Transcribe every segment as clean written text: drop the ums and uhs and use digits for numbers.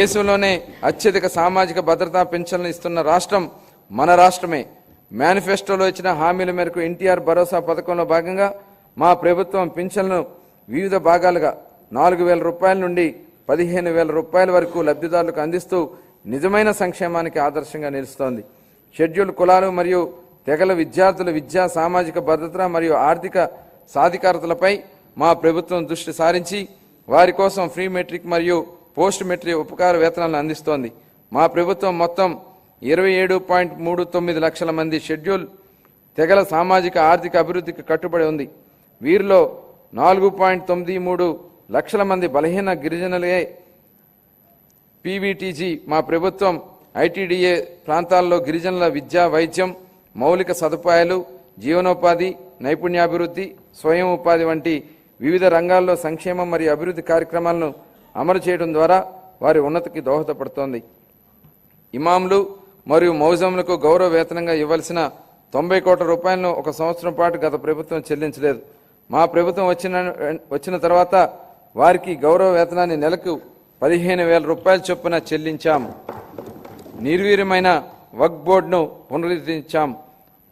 దేశంలోనే అత్యధిక సామాజిక భద్రతా పెన్షన్లు ఇస్తున్న రాష్ట్రం మన రాష్ట్రమే. మేనిఫెస్టోలో ఇచ్చిన హామీల మేరకు ఎన్టీఆర్ భరోసా పథకంలో భాగంగా మా ప్రభుత్వం పెన్షన్లను వివిధ భాగాలుగా 4,000 రూపాయల నుండి 15,000 రూపాయల వరకు లబ్ధిదారులకు అందిస్తూ నిజమైన సంక్షేమానికి ఆదర్శంగా నిలుస్తోంది. షెడ్యూల్ కులాలు మరియు తెగల విద్యార్థుల విద్యా సామాజిక భద్రత మరియు ఆర్థిక సాధికారతలపై మా ప్రభుత్వం దృష్టి సారించి వారి కోసం ఫ్రీ మెట్రిక్ మరియు పోస్ట్ మెట్రిక్ ఉపకార వేతనాలను అందిస్తోంది. మా ప్రభుత్వం మొత్తం 27.39 లక్షల మంది షెడ్యూల్ తెగల సామాజిక ఆర్థిక అభివృద్ధికి కట్టుబడి ఉంది. వీరిలో 4.93 లక్షల మంది బలహీన గిరిజనులే. పీవీటీజీ మా ప్రభుత్వం ఐటీడీఏ ప్రాంతాల్లో గిరిజనుల విద్య, వైద్యం, మౌలిక సదుపాయాలు, జీవనోపాధి, నైపుణ్యాభివృద్ధి, స్వయం ఉపాధి వంటి వివిధ రంగాల్లో సంక్షేమం మరియు అభివృద్ధి కార్యక్రమాలను అమలు చేయడం ద్వారా వారి ఉన్నతికి దోహదపడుతోంది. ఇమాంలు మరియు మౌజంలకు గౌరవ వేతనంగా ఇవ్వాల్సిన 90 కోట్ల రూపాయలను ఒక సంవత్సరం పాటు గత ప్రభుత్వం చెల్లించలేదు. మా ప్రభుత్వం వచ్చిన తర్వాత వారికి గౌరవ వేతనాన్ని నెలకు 15,000 రూపాయల చొప్పున చెల్లించాం. నిర్వీర్యమైన వక్ఫ్ బోర్డును పునరుద్ధరించాం.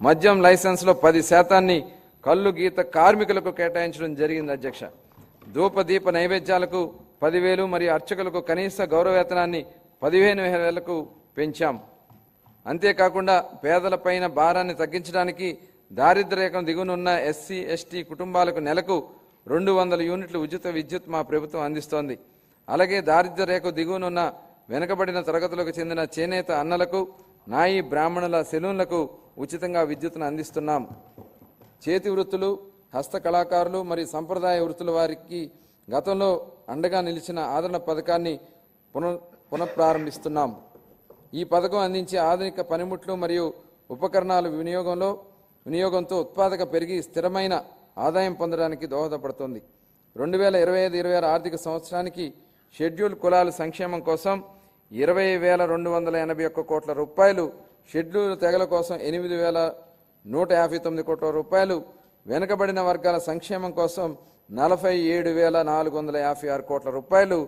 మద్యం లైసెన్స్లో 10% కల్లు గీత కార్మికులకు కేటాయించడం జరిగింది. అధ్యక్ష, ధూపదీప నైవేద్యాలకు 10,000 మరియు అర్చకులకు కనీస గౌరవ వేతనాన్ని 15,000కు పెంచాం. అంతేకాకుండా పేదలపైన భారాన్ని తగ్గించడానికి దారిద్ర్య రేఖను దిగునున్న ఎస్సీ, ఎస్టీ కుటుంబాలకు నెలకు 200 యూనిట్లు ఉచిత విద్యుత్ మా ప్రభుత్వం అందిస్తోంది. అలాగే దారిద్ర్య రేఖ దిగునున్న వెనుకబడిన తరగతులకు చెందిన చేనేత అన్నలకు, నాయి బ్రాహ్మణుల సెలూన్లకు ఉచితంగా విద్యుత్తును అందిస్తున్నాం. చేతి వృత్తులు, హస్త కళాకారులు మరియు సంప్రదాయ వృత్తుల వారికి గతంలో అండగా నిలిచిన ఆదరణ పథకాన్ని పునఃప్రారంభిస్తున్నాం. ఈ పథకం అందించే ఆధునిక పనిముట్లు మరియు ఉపకరణాల వినియోగంతో ఉత్పాదక పెరిగి స్థిరమైన ఆదాయం పొందడానికి దోహదపడుతుంది. 2025-26 ఆర్థిక సంవత్సరానికి షెడ్యూల్ కులాల సంక్షేమం కోసం 20,281 కోట్ల రూపాయలు, షెడ్యూల్ తెగల కోసం 8,159 కోట్ల రూపాయలు, వెనుకబడిన వర్గాల సంక్షేమం కోసం 47,456 కోట్ల రూపాయలు,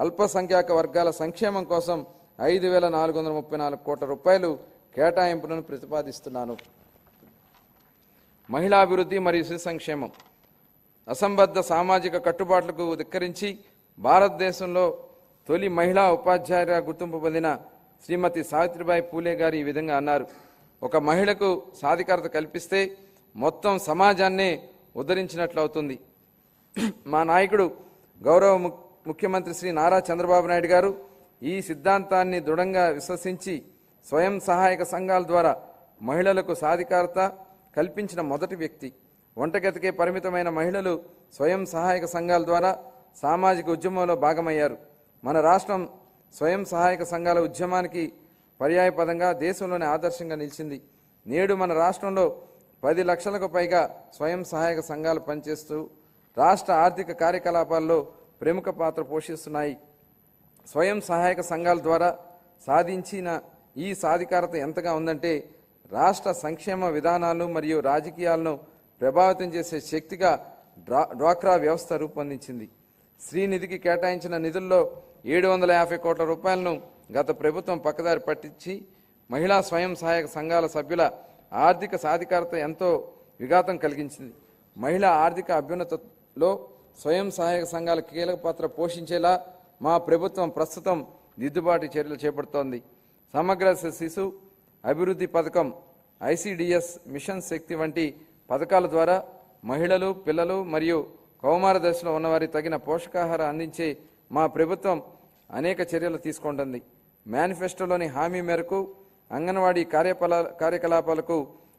అల్పసంఖ్యాక వర్గాల సంక్షేమం కోసం 5,434 కోట్ల రూపాయలు కేటాయింపులను ప్రతిపాదిస్తున్నాను. మహిళాభివృద్ధి మరియు శిశు సంక్షేమం. అసంబద్ధ సామాజిక కట్టుబాట్లకు ధిక్కరించి భారతదేశంలో తొలి మహిళా ఉపాధ్యాయుగా గుర్తింపు పొందిన శ్రీమతి సావిత్రిబాయి పూలే గారు ఈ విధంగా అన్నారు: ఒక మహిళకు సాధికారత కల్పిస్తే మొత్తం సమాజాన్నే ఉద్ధరించినట్లు అవుతుంది. మా నాయకుడు గౌరవ ముఖ్యమంత్రి శ్రీ నారా చంద్రబాబు నాయుడు గారు ఈ సిద్ధాంతాన్ని దృఢంగా విశ్వసించి స్వయం సహాయక సంఘాల ద్వారా మహిళలకు సాధికారత కల్పించిన మొదటి వ్యక్తి. వంటగతికే పరిమితమైన మహిళలు స్వయం సహాయక సంఘాల ద్వారా సామాజిక ఉద్యమంలో భాగమయ్యారు. మన రాష్ట్రం స్వయం సహాయక సంఘాల ఉద్యమానికి పర్యాయపదంగా దేశంలోనే ఆదర్శంగా నిలిచింది. నేడు మన రాష్ట్రంలో 10 లక్షలకు పైగా స్వయం సహాయక సంఘాలు పనిచేస్తూ రాష్ట్ర ఆర్థిక కార్యకలాపాల్లో ప్రముఖ పాత్ర పోషిస్తున్నాయి. స్వయం సహాయక సంఘాల ద్వారా సాధించిన ఈ సాధికారత ఎంతగా ఉందంటే రాష్ట్ర సంక్షేమ విధానాలు మరియు రాజకీయాలను ప్రభావితం చేసే శక్తిగా డ్వాక్రా వ్యవస్థ రూపొందించింది. శ్రీనిధికి కేటాయించిన నిధుల్లో 750 కోట్ల రూపాయలను గత ప్రభుత్వం పక్కదారి పట్టించి మహిళా స్వయం సహాయక సంఘాల సభ్యుల ఆర్థిక సాధికారత ఎంతో విఘాతం కలిగించింది. మహిళా ఆర్థిక అభ్యున్నతిలో స్వయం సహాయక సంఘాల కీలక పాత్ర పోషించేలా మా ప్రభుత్వం ప్రస్తుతం దిద్దుబాటు చర్యలు చేపడుతోంది. సమగ్ర శిశు అభివృద్ధి పథకం, ఐసిడిఎస్, మిషన్ శక్తి వంటి పథకాల ద్వారా మహిళలు, పిల్లలు మరియు కౌమార దశలో ఉన్నవారికి తగిన పోషకాహారం అందించే మా ప్రభుత్వం అనేక చర్యలు తీసుకుంటుంది. మేనిఫెస్టోలోని హామీ మేరకు అంగన్వాడీ కార్యకలాపాలకు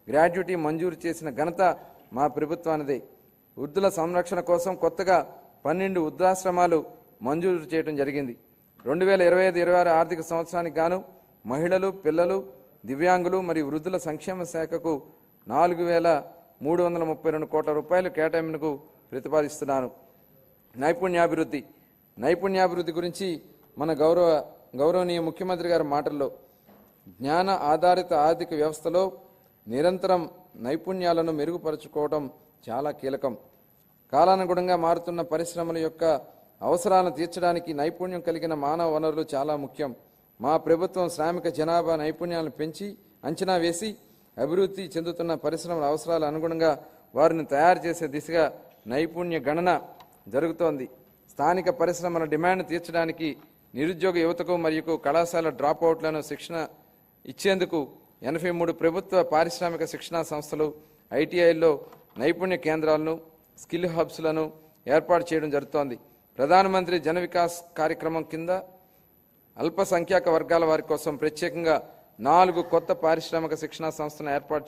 గ్రాడ్యుటీ మంజూరు చేసిన ఘనత మా ప్రభుత్వానిదే. వృద్ధుల సంరక్షణ కోసం కొత్తగా 12 వృద్ధాశ్రమాలు మంజూరు చేయడం జరిగింది. 2025-26 ఆర్థిక సంవత్సరానికి గాను మహిళలు, పిల్లలు, దివ్యాంగులు మరియు వృద్ధుల సంక్షేమ శాఖకు 4,332 కోట్ల రూపాయలు కేటాయింపునకు ప్రతిపాదిస్తున్నాను. నైపుణ్యాభివృద్ధి గురించి మన గౌరవనీయ ముఖ్యమంత్రి గారి మాటల్లో, జ్ఞాన ఆధారిత ఆర్థిక వ్యవస్థలో నిరంతరం నైపుణ్యాలను మెరుగుపరుచుకోవడం చాలా కీలకం. కాలానుగుణంగా మారుతున్న పరిశ్రమల యొక్క అవసరాలను తీర్చడానికి నైపుణ్యం కలిగిన మానవ వనరులు చాలా ముఖ్యం. మా ప్రభుత్వం శ్రామిక జనాభా నైపుణ్యాలను పెంచి అంచనా వేసి అభివృద్ధి చెందుతున్న పరిశ్రమల అవసరాల అనుగుణంగా వారిని తయారు చేసే దిశగా నైపుణ్య గణన జరుగుతోంది. స్థానిక పరిశ్రమల డిమాండ్ తీర్చడానికి నిరుద్యోగ యువతకు మరియు కళాశాల డ్రాప్అవుట్లను శిక్షణ ఇచ్చేందుకు 83 ప్రభుత్వ పారిశ్రామిక శిక్షణా సంస్థలు ఐటీఐల్లో నైపుణ్య కేంద్రాలను స్కిల్ హబ్స్లను ఏర్పాటు చేయడం జరుగుతోంది. ప్రధానమంత్రి జన వికాస్ కార్యక్రమం కింద అల్పసంఖ్యాక వర్గాల వారి కోసం ప్రత్యేకంగా 4 కొత్త పారిశ్రామిక శిక్షణా సంస్థలను ఏర్పాటు చేయడం